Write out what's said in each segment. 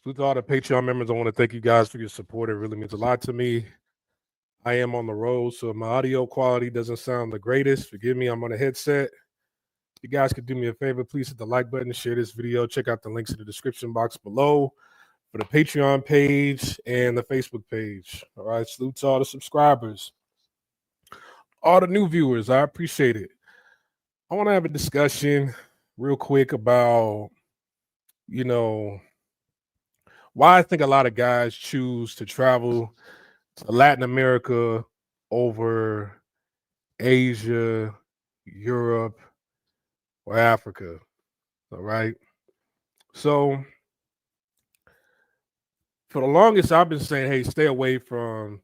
To all the Patreon members, I want to thank you guys for your support. It really means a lot to me. I am on the road, so if my audio quality doesn't sound the greatest, forgive me. I'm on a headset. If you guys could do me a favor, please hit the like button, share this video, check out the links in the description box below for the Patreon page and the Facebook page. All right, salute to all the subscribers, all the new viewers. I appreciate it. I want to have a discussion real quick about, why I think a lot of guys choose to travel to Latin America over Asia, Europe, or Africa. All right. So for the longest, I've been saying, hey, stay away from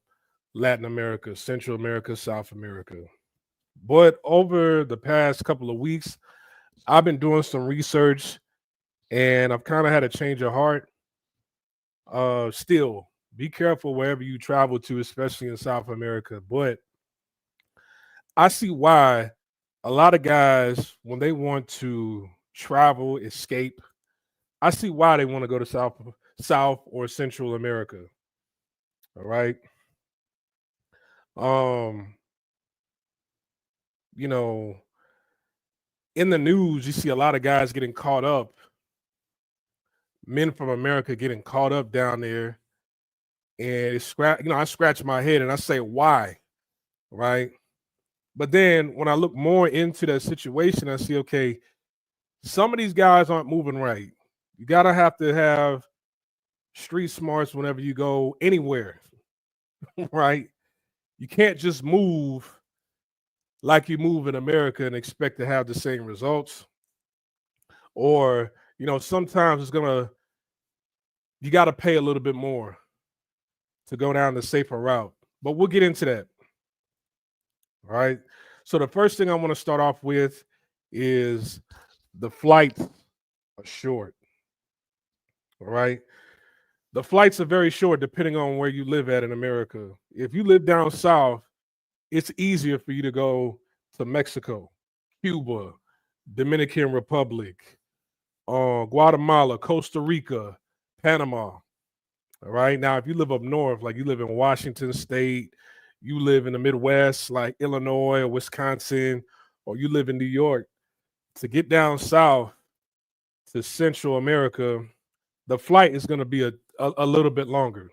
Latin America, Central America, South America. But over the past couple of weeks, I've been doing some research and I've kind of had a change of heart. Still, be careful wherever you travel to, especially in South America. But I see why a lot of guys, when they want to travel, escape, I see why they want to go to South or Central America. All right. Um, you know, in the news, you see a lot of guys getting caught up, men from America getting caught up down there. And I scratch my head and I say, why? Right. But then when I look more into that situation, I see, okay, some of these guys aren't moving right. You gotta have to have street smarts whenever you go anywhere, right? You can't just move like you move in America and expect to have the same results. Or, sometimes you gotta pay a little bit more to go down the safer route. But we'll get into that. All right. So the first thing I want to start off with is the flights are short. All right. The flights are very short depending on where you live at in America. If you live down south, it's easier for you to go to Mexico, Cuba, Dominican Republic, Guatemala, Costa Rica, Panama. All right. Now, if you live up north, like you live in Washington State, you live in the Midwest, like Illinois or Wisconsin, or you live in New York, to get down south to Central America, the flight is going to be a little bit longer.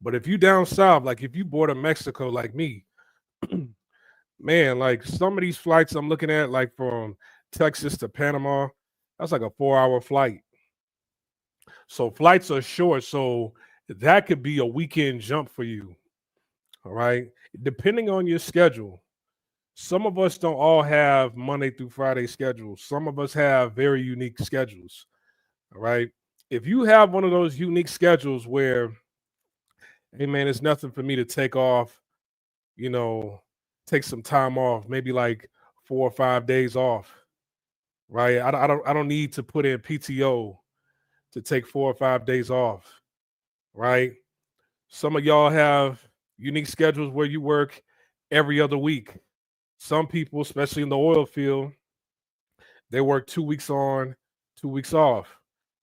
But if you down south, like if you board of Mexico like me, man, like some of these flights I'm looking at, like from Texas to Panama, that's like a 4-hour flight. So flights are short. So that could be a weekend jump for you. All right. Depending on your schedule. Some of us don't all have Monday through Friday schedules. Some of us have very unique schedules. All right. If you have one of those unique schedules where, hey man, it's nothing for me to take off, take some time off, maybe like 4 or 5 days off, right? I don't need to put in PTO to take 4 or 5 days off, right? Some of y'all have unique schedules where you work every other week. Some people, especially in the oil field, they work 2 weeks on, 2 weeks off,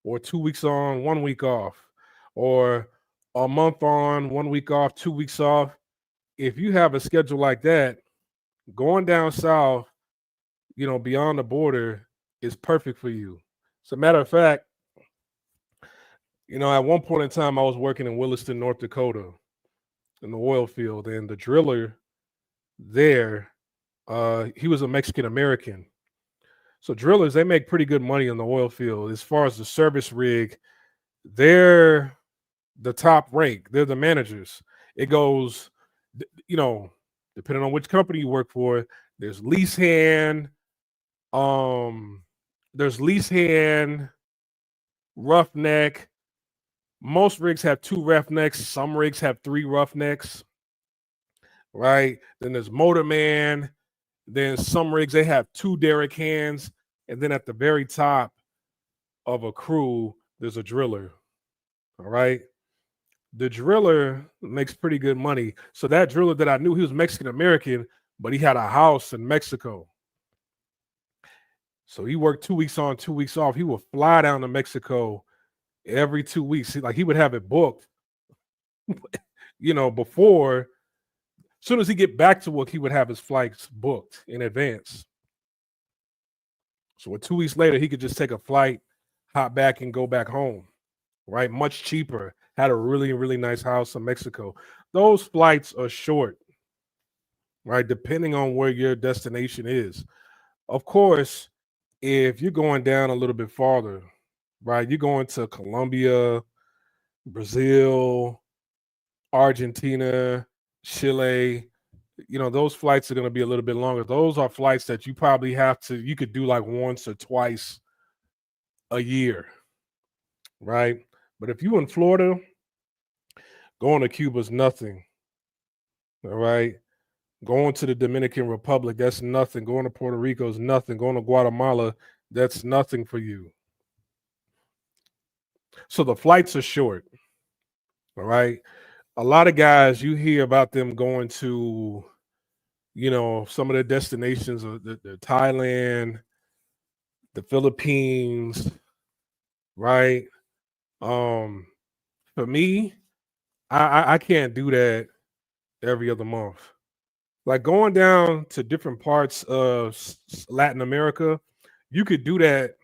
or 2 weeks on, 1 week off, or a month on, 1 week off, 2 weeks off. If you have a schedule like that, going down south, beyond the border is perfect for you. As a matter of fact, at one point in time, I was working in Williston, North Dakota, in the oil field, and the driller there, he was a Mexican American. So drillers, they make pretty good money in the oil field. As far as the service rig, they're the top rank. They're the managers. It goes, depending on which company you work for, there's lease hand, roughneck. Most rigs have 2 roughnecks. Some rigs have 3 roughnecks, right? Then there's motorman. Then some rigs, they have 2 derrick hands. And then at the very top of a crew, there's a driller, all right? The driller makes pretty good money. So that driller that I knew, he was Mexican-American, but he had a house in Mexico. So he worked 2 weeks on, 2 weeks off. He would fly down to Mexico every 2 weeks. Like he would have it booked, before. As soon as he get back to work, he would have his flights booked in advance. So 2 weeks later, he could just take a flight, hop back, and go back home. Right, much cheaper. Had a really, really nice house in Mexico. Those flights are short, right? Depending on where your destination is. Of course, if you're going down a little bit farther, right? You're going to Colombia, Brazil, Argentina, Chile. Those flights are going to be a little bit longer. Those are flights that you could do like once or twice a year, right? But if you're in Florida, going to Cuba is nothing. All right. Going to the Dominican Republic, that's nothing. Going to Puerto Rico is nothing. Going to Guatemala, that's nothing for you. So the flights are short. All right. A lot of guys, you hear about them going to, some of the destinations of the Thailand, the Philippines, right? For me, I can't do that every other month. Like going down to different parts of Latin America, you could do that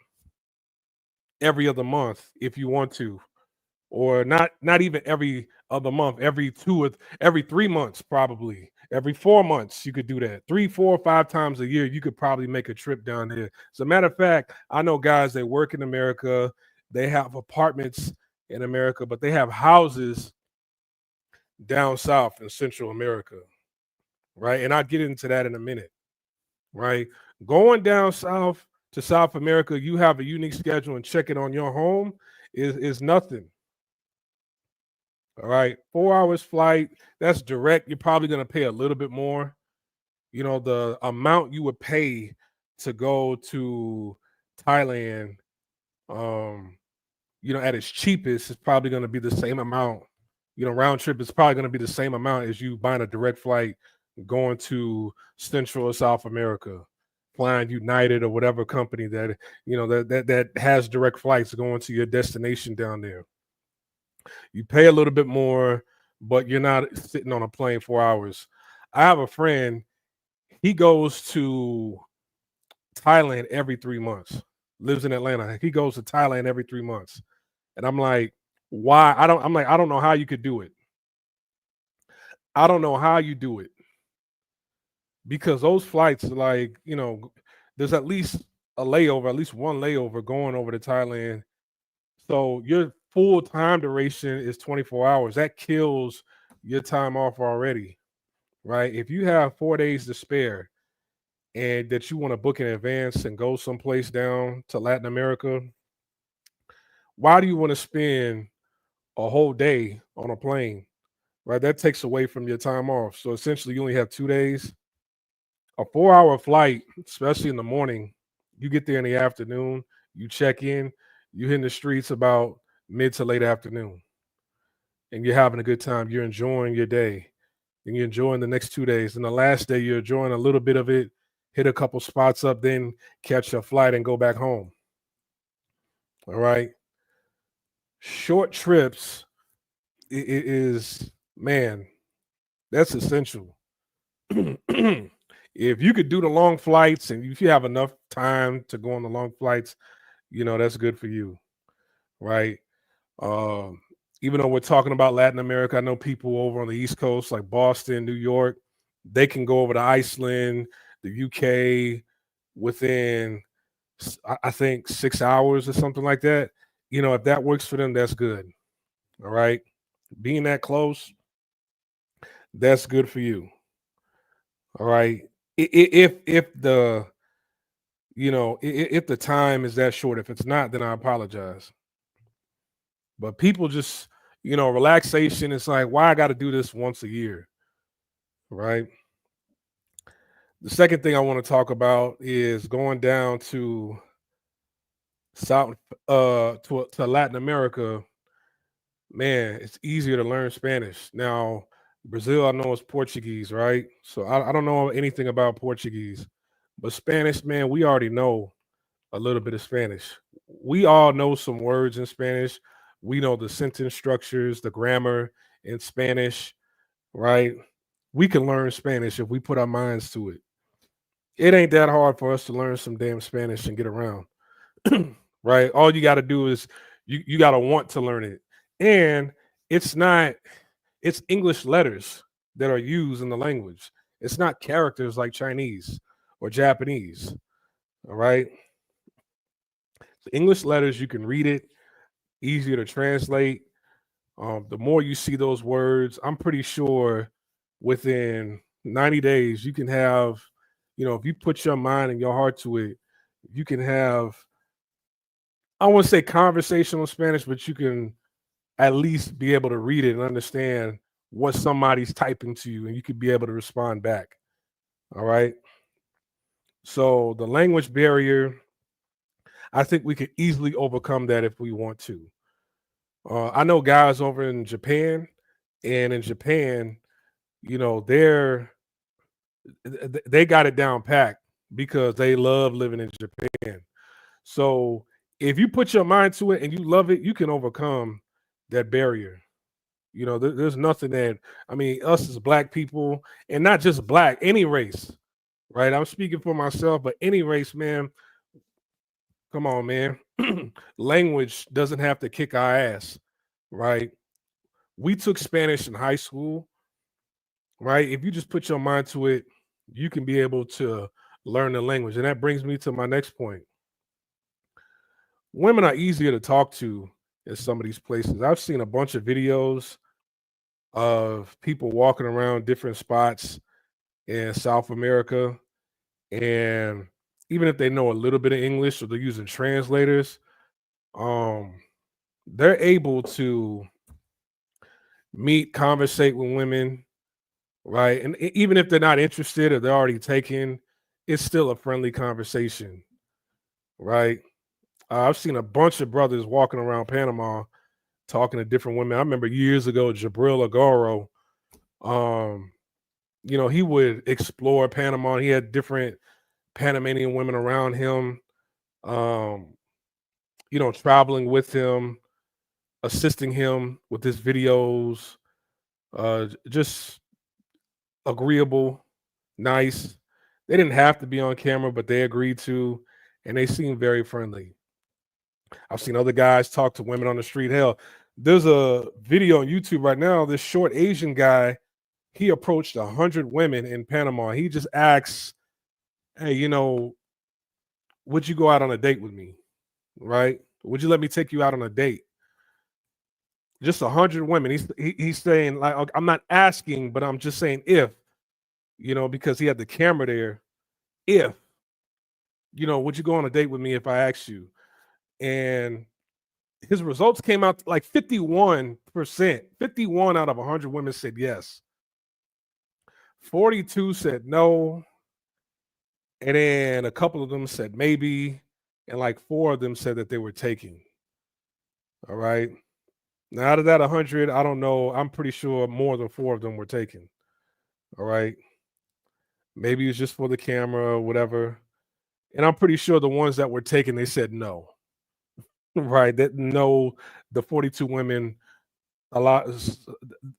every other month if you want to, or not even every other month, every 3 months, probably every 4 months. You could do that 3, 4, 5 times a year. You could probably make a trip down there. As a matter of fact, I know guys that work in America, they have apartments in America, but they have houses down south in Central America, right? And I'll get into that in a minute, right? Going down south to South America, you have a unique schedule, and checking on your home is nothing. All right, 4 hours flight, that's direct. You're probably going to pay a little bit more. The amount you would pay to go to Thailand, at its cheapest, is probably going to be the same amount. Round trip is probably going to be the same amount as you buying a direct flight going to Central or South America, flying United or whatever company that that has direct flights going to your destination down there. You pay a little bit more, but you're not sitting on a plane 4 hours. I have a friend, he goes to Thailand every 3 months, lives in Atlanta. He goes to Thailand every 3 months. And I'm like, why? I don't know how you could do it. I don't know how you do it. Because those flights, like, there's at least a layover, at least one layover going over to Thailand. So your full time duration is 24 hours. That kills your time off already, right? If you have 4 days to spare and that you want to book in advance and go someplace down to Latin America, why do you want to spend a whole day on a plane, right? That takes away from your time off. So essentially, you only have 2 days. A 4 hour flight, especially in the morning, you get there in the afternoon, you check in, you hit the streets about mid to late afternoon, and you're having a good time. You're enjoying your day, and you're enjoying the next 2 days. And the last day, you're enjoying a little bit of it, hit a couple spots up, then catch a flight and go back home. All right. Short trips is, man, that's essential. If you could do the long flights and if you have enough time to go on the long flights, that's good for you, right? Um, Even though we're talking about Latin America, I know people over on the East Coast, like Boston, New York, they can go over to Iceland, the UK within, I think, 6 hours or something like that. If that works for them, that's good. All right. Being that close, that's good for you. All right. If the if the time is that short, if it's not, then I apologize. But people just, relaxation. It's like, why I got to do this once a year, right? The second thing I want to talk about is going down to South, to Latin America. Man, it's easier to learn Spanish now. Brazil, I know, is Portuguese, right? So I don't know anything about Portuguese, but Spanish, man, we already know a little bit of Spanish. We all know some words in Spanish, We know the sentence structures, the grammar in Spanish, right? We can learn Spanish if we put our minds to it. It ain't that hard for us to learn some damn Spanish and get around, right? All you got to do is you got to want to learn it. And it's not, it's English letters that are used in the language. It's not characters like Chinese or Japanese, all right? The English letters, you can read it, easier to translate. The more you see those words, I'm pretty sure within 90 days, you can have, if you put your mind and your heart to it, you can have, I won't say conversational Spanish, but you can at least be able to read it and understand what somebody's typing to you, and you could be able to respond back. All right. So the language barrier, I think we could easily overcome that if we want to. I know guys over in Japan, and in Japan, they're they got it down packed because they love living in Japan. So if you put your mind to it and you love it, you can overcome that barrier. There's nothing that, I mean, us as black people, and not just black, any race, right? I'm speaking for myself, but any race, man, come on, man. Language doesn't have to kick our ass, right? We took Spanish in high school, right? If you just put your mind to it, you can be able to learn the language. And that brings me to my next point. Women are easier to talk to in some of these places. I've seen a bunch of videos of people walking around different spots in South America. And even if they know a little bit of English or they're using translators, um, they're able to meet, conversate with women, right? And even if they're not interested or they're already taken, it's still a friendly conversation, right? I've seen a bunch of brothers walking around Panama talking to different women. I remember years ago, Jabril Agoro, he would explore Panama. He had different Panamanian women around him, um, traveling with him, assisting him with his videos, just agreeable, nice. They didn't have to be on camera, but they agreed to, and they seemed very friendly. I've seen other guys talk to women on the street. Hell, there's a video on YouTube right now. This short Asian guy, he approached 100 women in Panama. He just asks, "Hey, would you go out on a date with me? Right? Would you let me take you out on a date?" Just 100 women. He's saying, like, "Okay, I'm not asking, but I'm just saying if, because he had the camera there. If, would you go on a date with me if I asked you?" And his results came out like 51%. 51 out of 100 women said yes. 42 said no. And then a couple of them said maybe. And like 4 of them said that they were taking. All right. Now, out of that 100, I don't know. I'm pretty sure more than 4 of them were taken. All right. Maybe it's just for the camera or whatever. And I'm pretty sure the ones that were taken, they said no. Right. That no, the 42 women, a lot,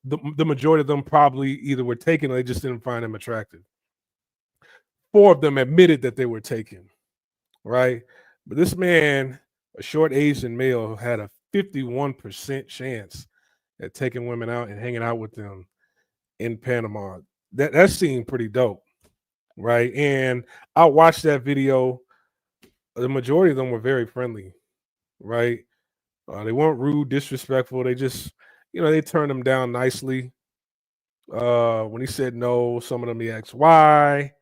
the majority of them probably either were taken or they just didn't find them attractive. 4 of them admitted that they were taken. Right. But this man, a short Asian male, had a 51% chance at taking women out and hanging out with them in Panama. That seemed pretty dope, right? And I watched that video. The majority of them were very friendly, right? They weren't rude, disrespectful. They just, they turned him down nicely. When he said no, some of them he asked why,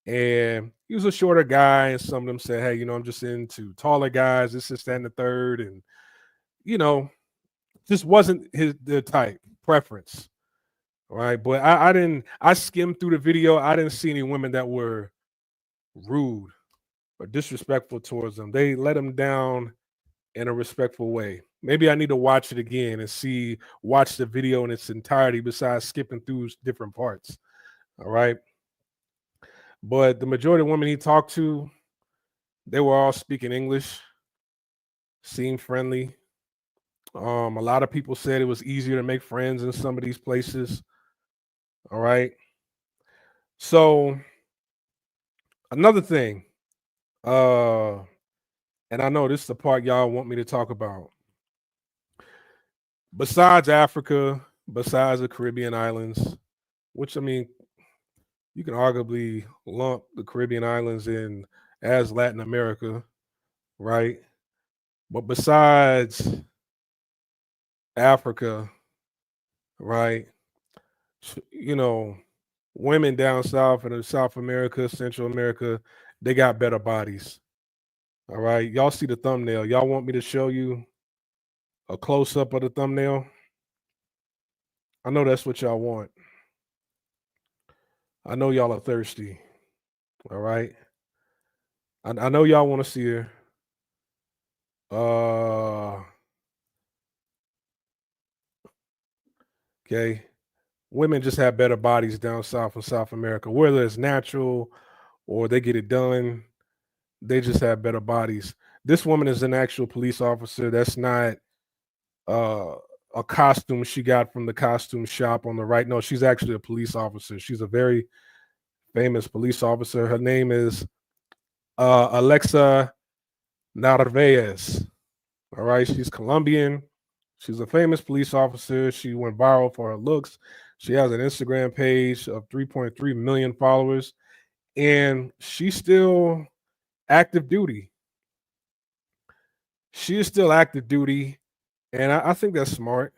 and he was a shorter guy, and some of them said, "Hey, I'm just into taller guys. This is that and the third," and just wasn't the type preference. Right. But I skimmed through the video. I didn't see any women that were rude or disrespectful towards them. They let them down in a respectful way. Maybe I need to watch it again and watch the video in its entirety besides skipping through different parts. All right. But the majority of women he talked to, they were all speaking English, seemed friendly. A lot of people said it was easier to make friends in some of these places. All right. So another thing, uh, and I know this is the part y'all want me to talk about. Besides Africa, besides the Caribbean islands, which I mean, you can arguably lump the Caribbean islands in as Latin America, right? But besides Africa, right? You know, women down south in South America, Central America, they got better bodies. All right. Y'all see the thumbnail. Y'all want me to show you a close up of the thumbnail? I know that's what y'all want. I know y'all are thirsty. All right. I know y'all want to see her. Uh okay. Women just have better bodies down south in South America, whether it's natural or they get it done. They just have better bodies. This woman is an actual police officer. That's not uh, a costume she got from the costume shop on the right. No, she's actually a police officer. She's a very famous police officer. Her name is Alexa Narvaez. All right, she's Colombian. She's a famous police officer. She went viral for her looks. She has an Instagram page of 3.3 million followers, and she's still active duty. She is still active duty, and I think that's smart,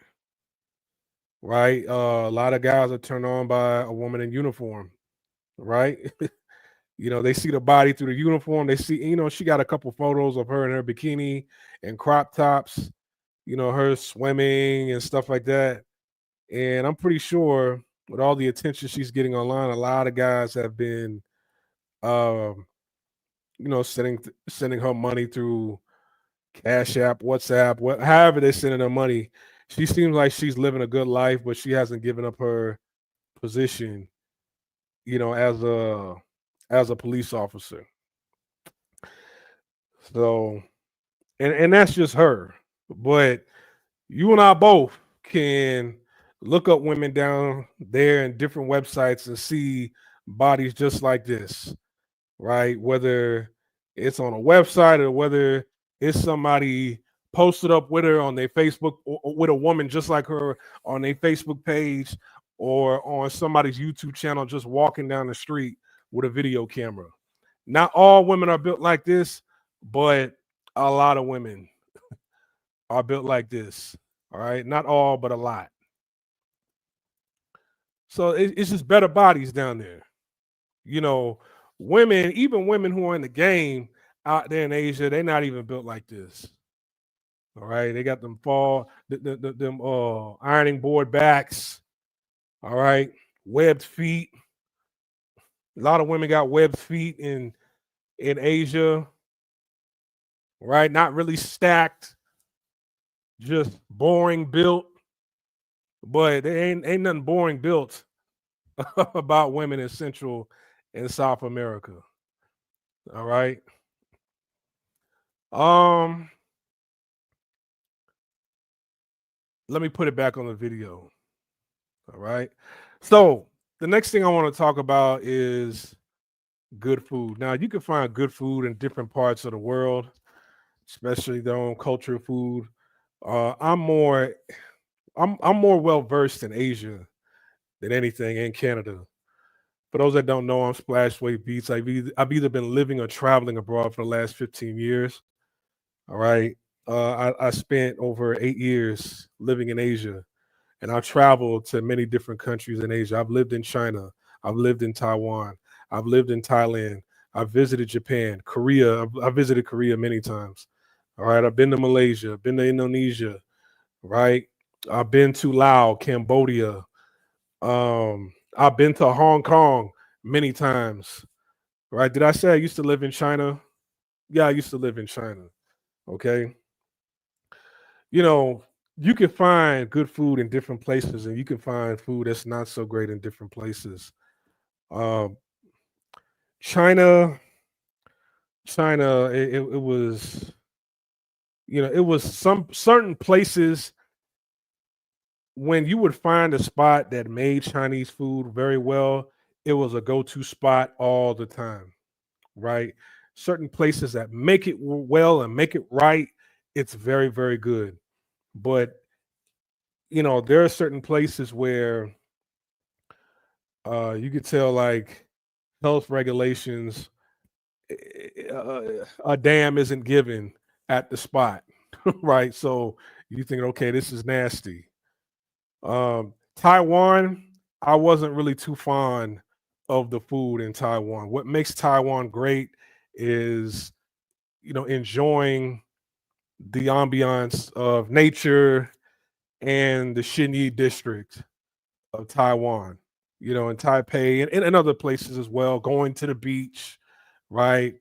right? A lot of guys are turned on by a woman in uniform, right? They see the body through the uniform. They see, she got a couple photos of her in her bikini and crop tops, her swimming and stuff like that. And I'm pretty sure with all the attention she's getting online, a lot of guys have been, um, sending her money through Cash App, WhatsApp, however they're sending her money. She seems like she's living a good life, but she hasn't given up her position, as a police officer. So, and that's just her. But you and I both can look up women down there in different websites and see bodies just like this, right? Whether it's on a website or whether it's somebody posted up with her on their Facebook or with a woman just like her on their Facebook page or on somebody's YouTube channel just walking down the street with a video camera. Not all women are built like this, but a lot of women are built like this. All right. Not all, but a lot. So it's just better bodies down there. You know, women, even women who are in the game out there in Asia, they're not even built like this. All right. They got them them ironing board backs. All right. Webbed feet. A lot of women got webbed feet in Asia. Right. Not really stacked, just boring built. But there ain't nothing boring built about women in Central and South America. All right. Um, Let me put it back on the video. All right. So the next thing I want to talk about is good food. Now you can find good food in different parts of the world, especially their own culture food. I'm more well versed in Asia than anything in Canada. For those that don't know, I'm Splashway Beats. I've either been living or traveling abroad for the last 15 years. All right. I spent over 8 years living in Asia, and I've traveled to many different countries in Asia. I've lived in China. I've lived in Taiwan. I've lived in Thailand. I've visited Japan, Korea. I've visited Korea many times. All right. I've been to Malaysia, been to Indonesia, right? I've been to Laos, Cambodia. I've been to Hong Kong many times. Right? Did I say I used to live in China? Yeah, I used to live in China. Okay. You know, you can find good food in different places, and you can find food that's not so great in different places. Um, China, China, it was, it was some certain places when you would find a spot that made Chinese food very well, it was a go-to spot all the time, right? Certain places that make it well and make it right, it's very, very good. But there are certain places where you could tell like health regulations, a damn isn't given at the spot, right? So you think, okay, this is nasty. Taiwan, I wasn't really too fond of the food in Taiwan. What makes Taiwan great is, enjoying the ambiance of nature and the Xinyi district of Taiwan, in Taipei and other places as well, going to the beach, right?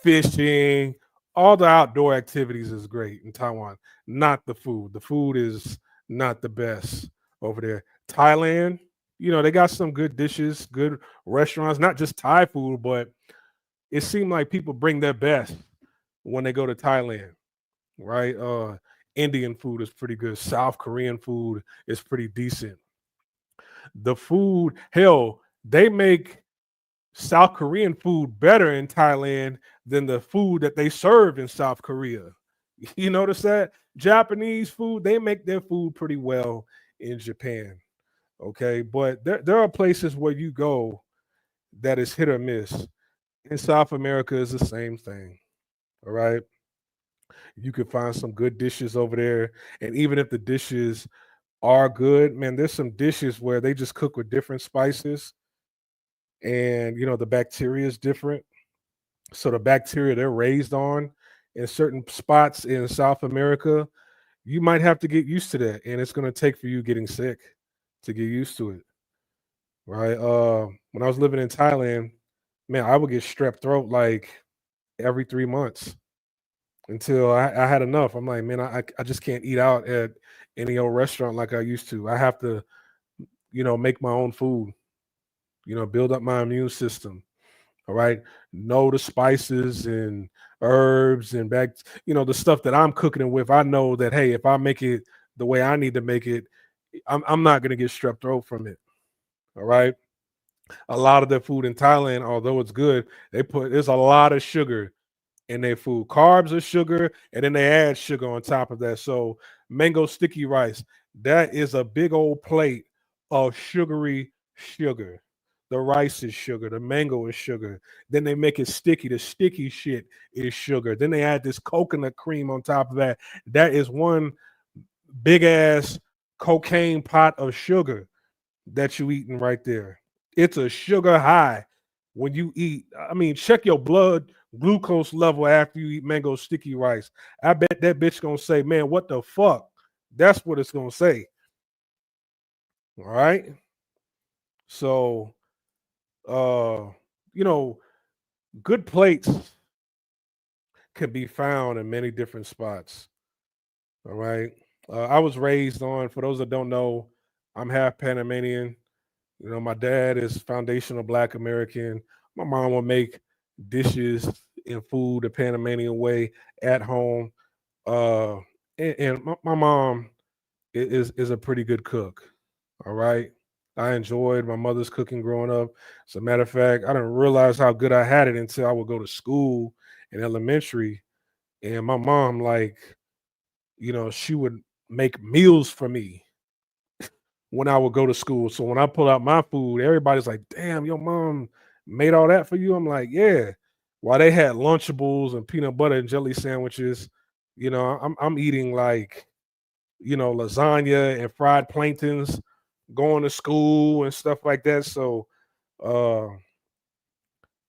Fishing, all the outdoor activities is great in Taiwan. Not the food. The food is not the best over there. Thailand, they got some good dishes, good restaurants, not just Thai food, but it seemed like people bring their best when they go to Thailand, right? Indian food is pretty good. South Korean food is pretty decent. The food, hell, they make South Korean food better in Thailand than the food that they serve in South Korea. You notice that? Japanese food, they make their food pretty well in Japan. Okay. But there are places where you go that is hit or miss. In South America is the same thing. All right. You can find some good dishes over there. And even if the dishes are good, man, there's some dishes where they just cook with different spices and the bacteria is different. So the bacteria they're raised on in certain spots in South America, you might have to get used to that, and it's going to take for you getting sick to get used to it, right? When I was living in Thailand, man, I would get strep throat like every 3 months until I had enough. I'm like, man, I just can't eat out at any old restaurant like I used to. I have to, make my own food. Build up my immune system. All right. Know the spices and herbs and the stuff that I'm cooking it with. I know that, hey, if I make it the way I need to make it, I'm not going to get strep throat from it. All right. A lot of the food in Thailand, although it's good, there's a lot of sugar in their food. Carbs are sugar, and then they add sugar on top of that. So mango sticky rice, that is a big old plate of sugary sugar. The rice is sugar, the mango is sugar. Then they make it sticky. The sticky shit is sugar. Then they add this coconut cream on top of that. That is one big ass cocaine pot of sugar that you eating right there. It's a sugar high when you eat. I mean, check your blood glucose level after you eat mango sticky rice. I bet that bitch gonna say, man, what the fuck? That's what it's gonna say. All right. So uh, you know, good plates can be found in many different spots. All right. I was raised on, for those that don't know, I'm half Panamanian. My dad is foundational Black American. My mom will make dishes and food the Panamanian way at home. Uh, and my mom is a pretty good cook. All right. I enjoyed my mother's cooking growing up. As a matter of fact, I didn't realize how good I had it until I would go to school in elementary. And my mom, like, she would make meals for me when I would go to school. So when I pull out my food, everybody's like, damn, your mom made all that for you. I'm like, yeah. While they had Lunchables and peanut butter and jelly sandwiches, I'm eating like, lasagna and fried plantains, going to school and stuff like that. So uh,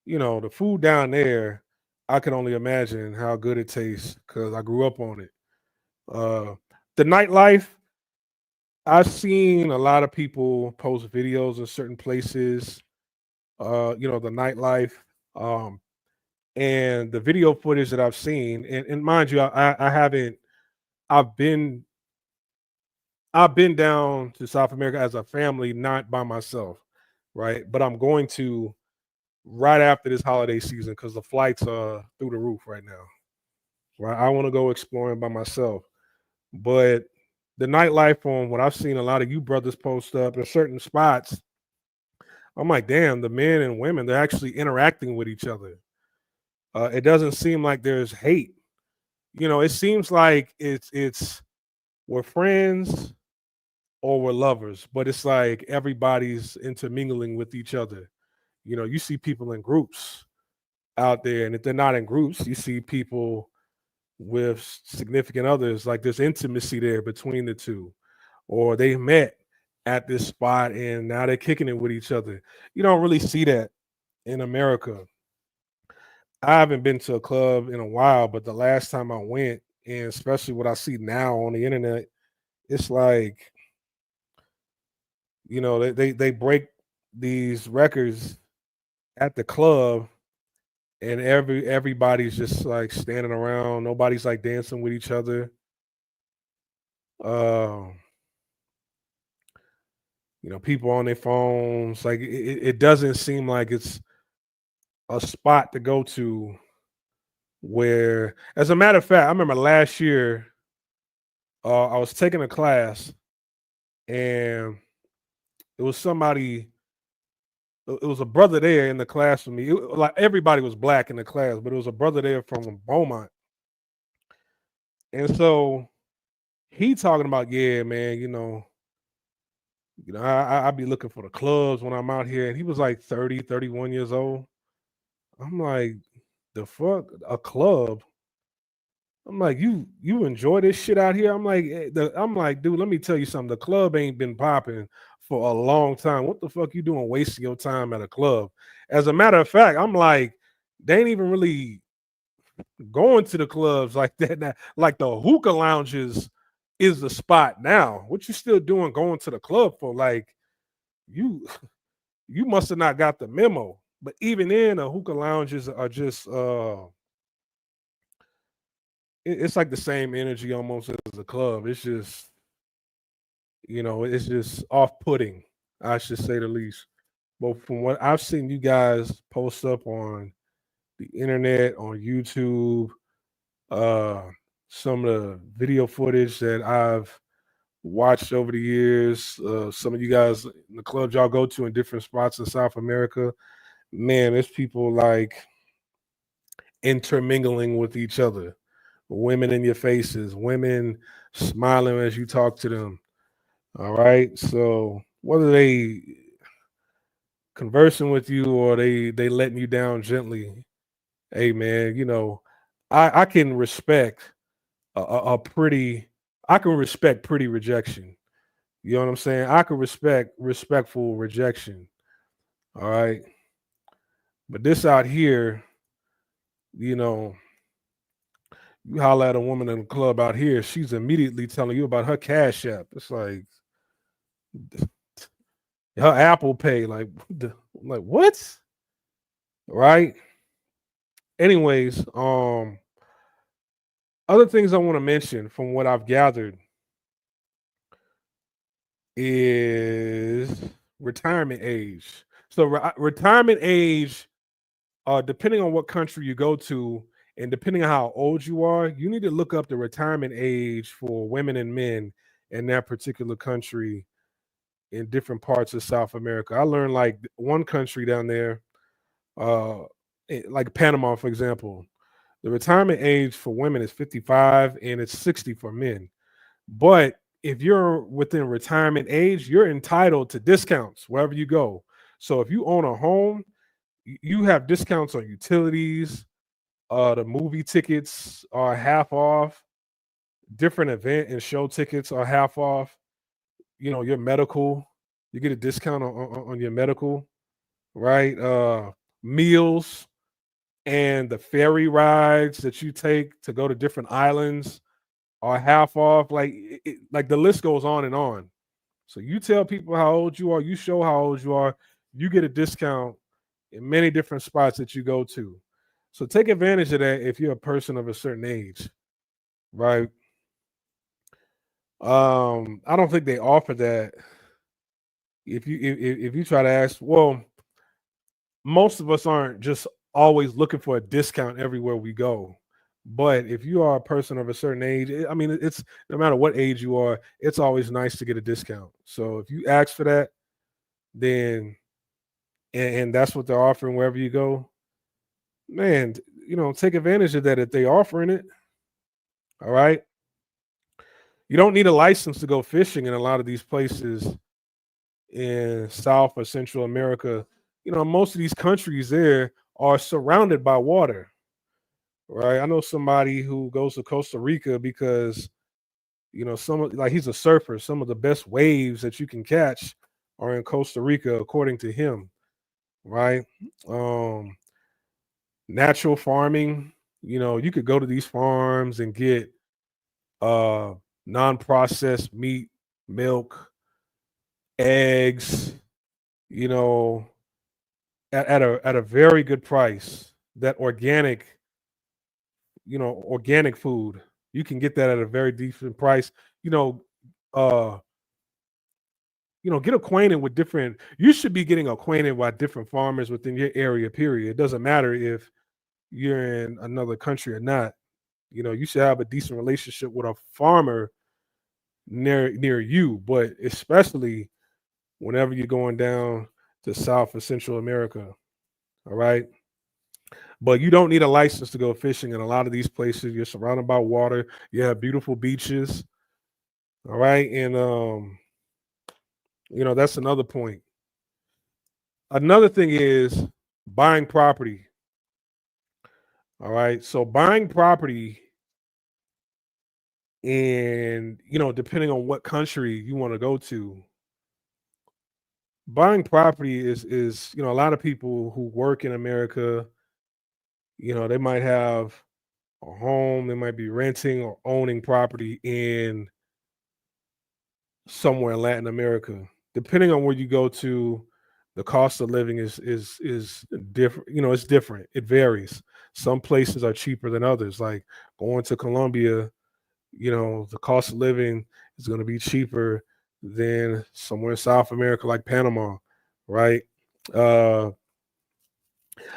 the food down there, I can only imagine how good it tastes because I grew up on it. The nightlife, I've seen a lot of people post videos in certain places, the nightlife, um, and the video footage that I've seen, and mind you, I haven't, I've been, I've been down to South America as a family, not by myself, right? But I'm going to right after this holiday season because the flights are through the roof right now, right? I want to go exploring by myself. But the nightlife on what I've seen a lot of you brothers post up in certain spots, I'm like, damn, the men and women, they're actually interacting with each other. It doesn't seem like there's hate. It seems like it's we're friends or we're lovers, but it's like everybody's intermingling with each other. You see people in groups out there, and if they're not in groups, you see people with significant others, like there's intimacy there between the two, or they met at this spot and now they're kicking it with each other. You don't really see that in America. I haven't been to a club in a while, but the last time I went, and especially what I see now on the internet, it's like, they break these records at the club, and everybody's just like standing around. Nobody's like dancing with each other. Uh, people on their phones. Like it doesn't seem like it's a spot to go to where, as a matter of fact, I remember last year, I was taking a class and it was somebody, it was a brother there in the class with me. Like everybody was black in the class, but it was a brother there from Beaumont. And so he talking about, yeah, man, I be looking for the clubs when I'm out here. And he was like 30, 31 years old. I'm like, the fuck? A club? I'm like, you enjoy this shit out here? I'm like, dude, let me tell you something. The club ain't been popping for a long time. What the fuck you doing wasting your time at a club? As a matter of fact, I'm like, they ain't even really going to the clubs like that now. Like the hookah lounges is the spot now. What you still doing going to the club for? Like you you must have not got the memo. But even then, the hookah lounges are just it's like the same energy almost as a club. It's just, it's just off-putting, I should say the least. But from what I've seen you guys post up on the internet, on YouTube, uh, some of the video footage that I've watched over the years, some of you guys in the clubs y'all go to in different spots in South America, man, there's people like intermingling with each other, women in your faces, women smiling as you talk to them. All right. So whether they conversing with you or they letting you down gently, hey man, I can respect a pretty I can respect pretty rejection. You know what I'm saying? I can respect respectful rejection. All right. But this out here, you know, you holler at a woman in the club out here, she's immediately telling you about her cash app. It's like her Apple Pay, like what? Right? Anyways, other things I want to mention from what I've gathered is retirement age. So retirement age, depending on what country you go to, and depending on how old you are, you need to look up the retirement age for women and men in that particular country in different parts of South America. I learned like one country down there, uh, like Panama, for example, the retirement age for women is 55 and it's 60 for men. But if you're within retirement age, you're entitled to discounts wherever you go. So if you own a home, you have discounts on utilities. The movie tickets are half off. Different event and show tickets are half off. Your medical, you get a discount on your medical, right? Meals and the ferry rides that you take to go to different islands are half off. Like the list goes on and on. So you tell people how old you are, you show how old you are, you get a discount in many different spots that you go to. So take advantage of that if you're a person of a certain age, right? I don't think they offer that. If you try to ask, well, most of us aren't just always looking for a discount everywhere we go. But if you are a person of a certain age, I mean, it's no matter what age you are, it's always nice to get a discount. So if you ask for that, then and that's what they're offering wherever you go, man, take advantage of that if they offering it. All right. You don't need a license to go fishing in a lot of these places in South or Central America. Most of these countries there are surrounded by water, right? I know somebody who goes to Costa Rica because like he's a surfer. Some of the best waves that you can catch are in Costa Rica, according to him, right? Um, Natural farming. You could go to these farms and get uh non-processed meat, milk, eggs, you know, at a very good price. That organic food. You can get that at a very decent price. You know, uh, get acquainted with different you should be getting acquainted with different farmers within your area, period. It doesn't matter if you're in another country or not. You should have a decent relationship with a farmer near you, but especially whenever you're going down to South or Central America. All right. But you don't need a license to go fishing in a lot of these places. You're surrounded by water. You have beautiful beaches. All right. And that's another point. Another thing is buying property. All right. So buying property and depending on what country you want to go to, buying property is a lot of people who work in America, they might have a home, they might be renting or owning property in somewhere in Latin America. Depending on where you go to, the cost of living is different. It's different. It varies. Some places are cheaper than others. Like going to Colombia, the cost of living is going to be cheaper than somewhere in South America like Panama, right? Uh,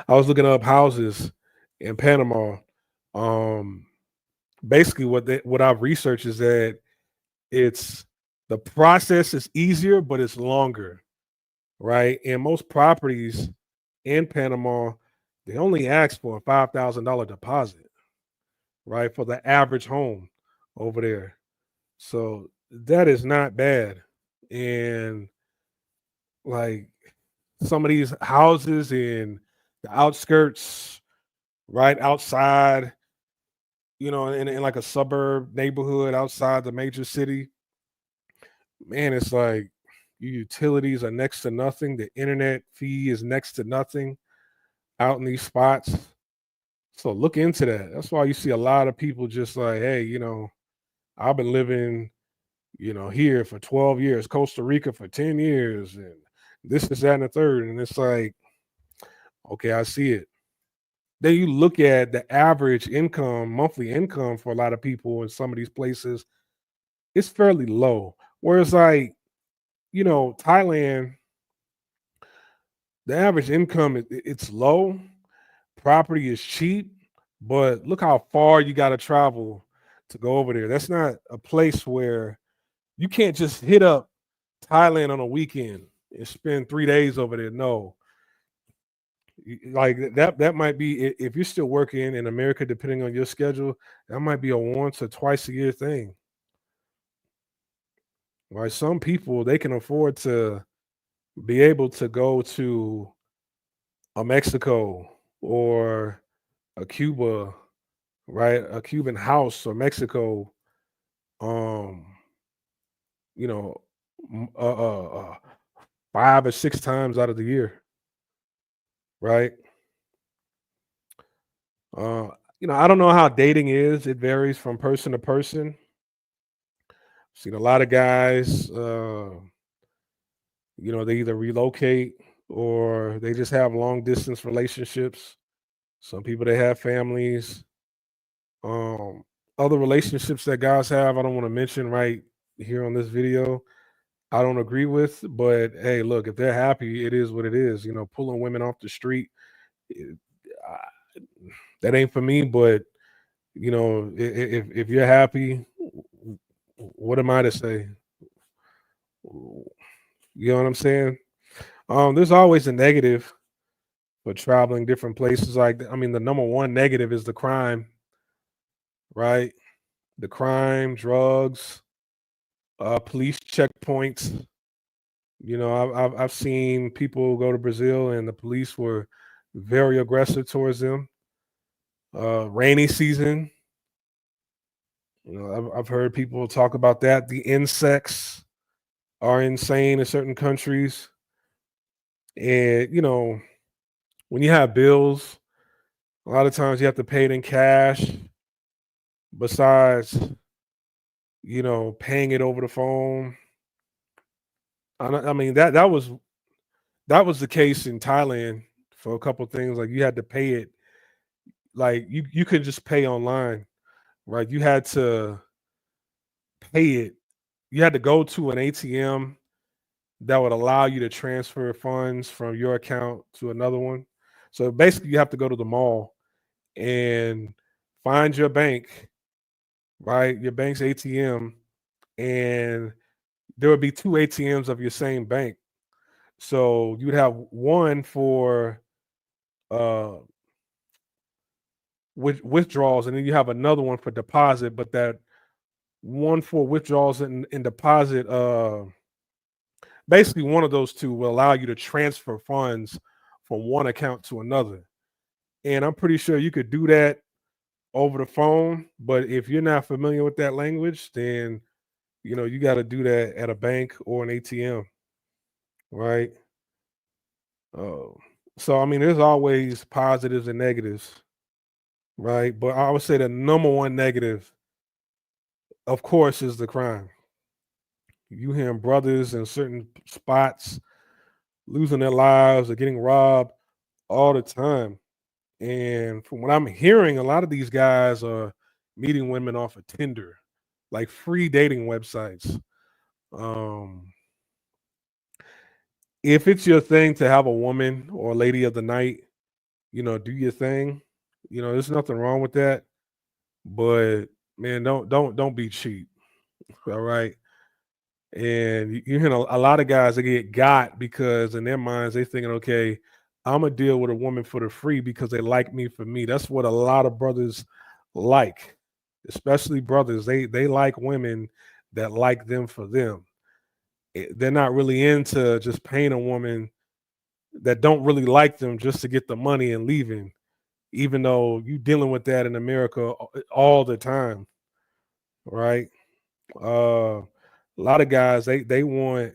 I was looking up houses in Panama. Um, Basically, what I've researched is that it's the process is easier, but it's longer, right? And most properties in Panama, they only ask for a $5,000 deposit, right, for the average home over there. So that is not bad. And like some of these houses in the outskirts, right outside, in like a suburb neighborhood outside the major city, man, it's like your utilities are next to nothing. The internet fee is next to nothing out in these spots. So look into that. That's why you see a lot of people just like, hey, I've been living, here for 12 years, Costa Rica for 10 years, and this is that and the third. And it's like, okay, I see it. Then you look at the average income, monthly income for a lot of people in some of these places, it's fairly low. Whereas like, Thailand, the average income it's low, property is cheap, but look how far you got to travel to go over there. That's not a place where you can't just hit up Thailand on a weekend and spend 3 days over there. No, like that might be if you're still working in America, depending on your schedule, that might be a once or twice a year thing. Right? Some people they can afford to be able to go to a Mexico or a Cuba, right? A Cuban house or Mexico, um, you know, 5 or 6 times out of the year, right? Uh, I don't know how dating is. It varies from person to person. Seen a lot of guys, they either relocate or they just have long distance relationships. Some people they have families. Um, Other relationships that guys have, I don't want to mention right here on this video. I don't agree with, but hey, look, if they're happy, it is what it is. Pulling women off the street, it- I- that ain't for me. But if you're happy, what am I to say? You know what I'm saying? There's always a negative for traveling different places. Like, I mean, the number one negative is the crime, right? The crime, drugs, police checkpoints. I've seen people go to Brazil and the police were very aggressive towards them. Rainy season, I've heard people talk about that. The insects are insane in certain countries, and when you have bills, a lot of times you have to pay it in cash. Besides, paying it over the phone. I mean that was the case in Thailand for a couple things. Like you had to pay it. Like you could just pay online, right? You had to pay it. You had to go to an ATM that would allow you to transfer funds from your account to another one. So basically, you have to go to the mall and find your bank, right? Your bank's ATM, and there would be two ATMs of your same bank. So you would have one for uh withdrawals, and then you have another one for deposit. But that one for withdrawals and deposit, basically one of those two will allow you to transfer funds from one account to another. And I'm pretty sure you could do that over the phone. But if you're not familiar with that language, then you got to do that at a bank or an ATM, right? Uh, so I mean, there's always positives and negatives, right? But I would say the number one negative, of course, is the crime. You hearing brothers in certain spots losing their lives or getting robbed all the time. And from what I'm hearing, a lot of these guys are meeting women off of Tinder, like free dating websites. Um, if it's your thing to have a woman or a lady of the night, do your thing. There's nothing wrong with that. But man, don't be cheap. All right. And you hear a lot of guys that get got because in their minds they thinking, okay, I'm gonna deal with a woman for the free because they like me for me. That's what a lot of brothers like, especially brothers. They like women that like them for them. They're not really into just paying a woman that don't really like them just to get the money and leaving, even though you dealing with that in America all the time, right? A lot of guys they want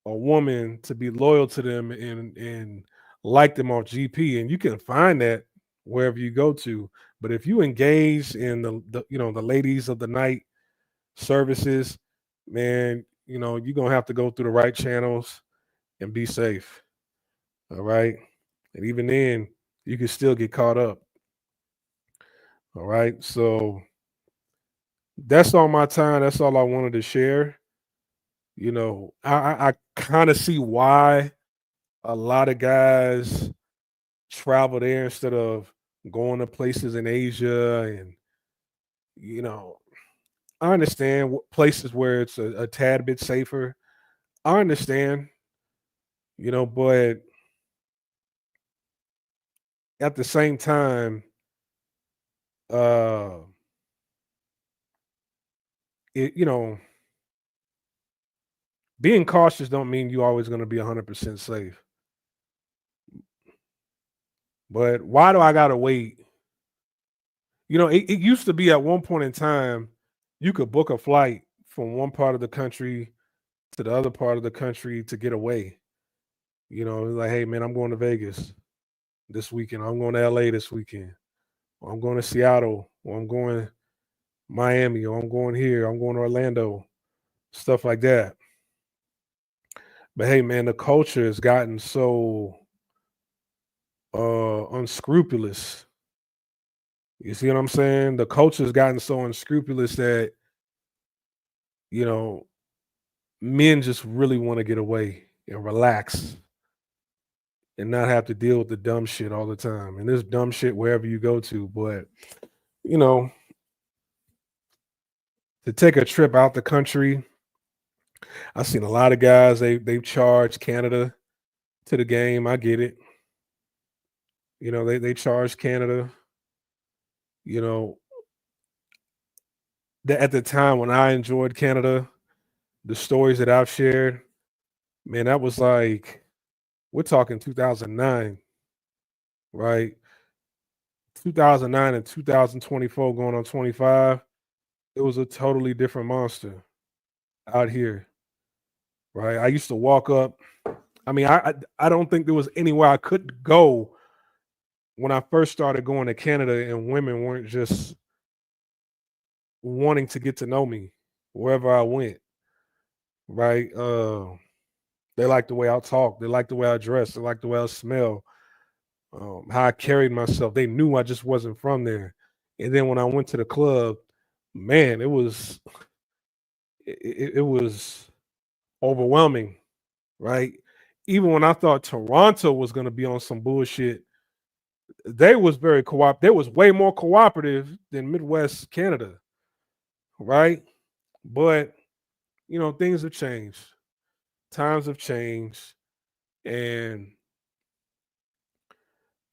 a woman to be loyal to them and like them off GP, and you can find that wherever you go to. But if you engage in the ladies of the night services, man, you're gonna have to go through the right channels and be safe. All right. And even then, you can still get caught up. All right. So that's all my time. That's all I wanted to share. I kind of see why a lot of guys travel there instead of going to places in Asia. And, you know, I understand places where it's a tad bit safer. I understand, but at the same time, uh, it, you know, being cautious don't mean you always going to be 100% safe. But why do I gotta wait? It used to be at one point in time, you could book a flight from one part of the country to the other part of the country to get away. Like, hey man, I'm going to Vegas this weekend. I'm going to LA this weekend. Or I'm going to Seattle. Or I'm going Miami. Or I'm going here. I'm going to Orlando. Stuff like that. But hey man, the culture has gotten so unscrupulous. You see what I'm saying? The culture has gotten so unscrupulous that, you know, men just really want to get away and relax and not have to deal with the dumb shit all the time. And there's dumb shit wherever you go to. But you know, to take a trip out the country, I've seen a lot of guys, they've charged Canada to the game. I get it. They charge Canada, you know, at the time when I enjoyed Canada, the stories that I've shared, man, that was like we're talking 2009, right? 2009 and 2024 going on 25, it was a totally different monster out here, right? I used to walk up. I mean, I don't think there was anywhere I could go when I first started going to Canada, and women weren't just wanting to get to know me wherever I went, right? They like the way I talk, they like the way I dress, they like the way I smell, how I carried myself. They knew I just wasn't from there. And then when I went to the club, man, it was overwhelming, right? Even when I thought Toronto was going to be on some bullshit, they was very cooperative. They was way more cooperative than Midwest Canada, right? But things have changed. Times have changed, and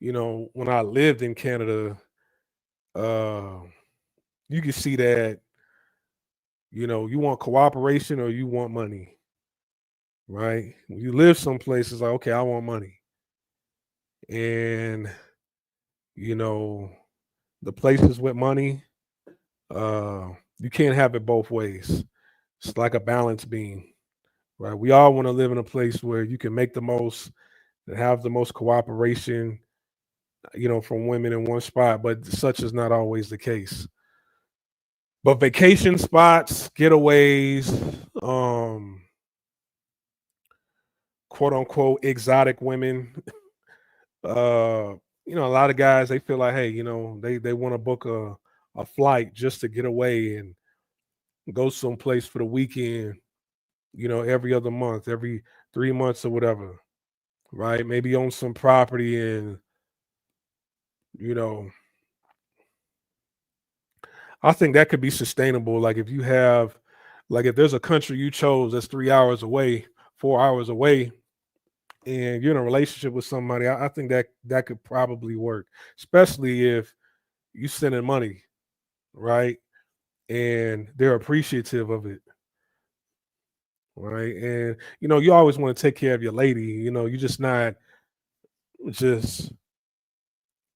when I lived in Canada, uh, you can see that you want cooperation or you want money, right? When you live someplace, it's like, okay, I want money, and you know the places with money, you can't have it both ways. It's like a balance beam, right? We all want to live in a place where you can make the most and have the most cooperation, from women in one spot, but such is not always the case. But vacation spots, getaways, quote unquote exotic women, uh, a lot of guys they feel like, hey, they want to book a flight just to get away and go someplace for the weekend, every other month, every 3 months or whatever, right? Maybe own some property and, you know, I think that could be sustainable. Like if there's a country you chose that's 3 hours away, 4 hours away, and you're in a relationship with somebody, I think that could probably work, especially if you sending money, right? And they're appreciative of it, right? And you always want to take care of your lady. You just not just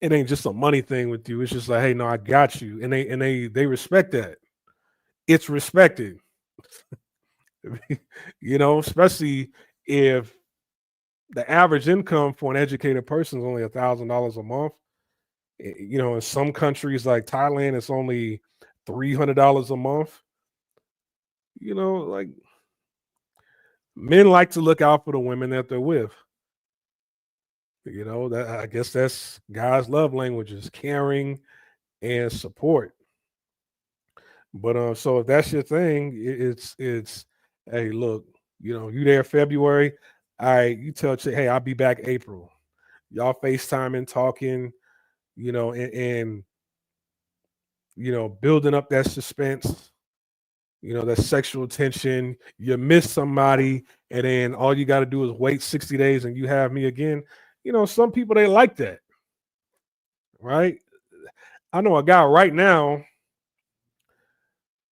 it ain't just a money thing with you. It's just like, hey, no, I got you, and they respect that. It's respected, especially if the average income for an educated person is only $1,000 a month. In some countries like Thailand, it's only $300 a month. Like men like to look out for the women that they're with. That I guess that's guys' love languages, caring and support. But so if that's your thing, it's hey, look, you there February. All right, you tell Chick, hey, I'll be back April. Y'all FaceTiming, talking, and building up that suspense, that sexual tension. You miss somebody, and then all you got to do is wait 60 days and you have me again. Some people they like that, right? I know a guy right now,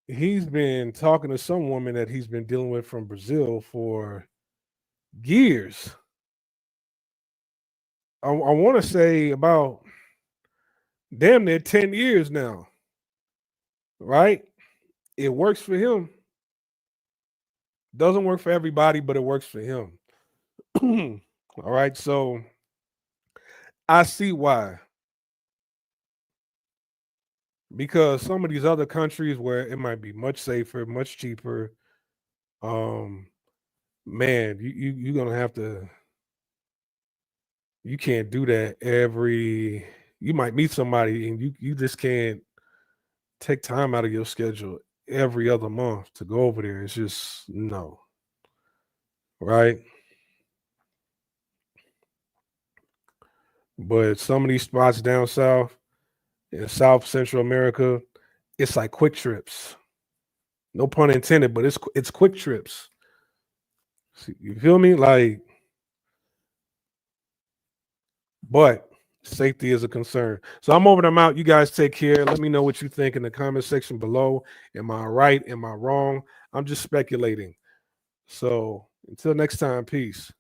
he's been talking to some woman that he's been dealing with from Brazil for years. I want to say about damn near 10 years now, right? It works for him. Doesn't work for everybody, but it works for him. All right. So I see why. Because some of these other countries where it might be much safer, much cheaper, um, man, you're gonna have to you can't do that every you might meet somebody and you just can't take time out of your schedule every other month to go over there. It's just no, right? But some of these spots down south, In South Central America, it's like quick trips. No pun intended, but it's quick trips. You feel me? Like, but safety is a concern. So I'm over them out. You guys take care. Let me know what you think in the comment section below. Am I right? Am I wrong? I'm just speculating. So until next time, peace.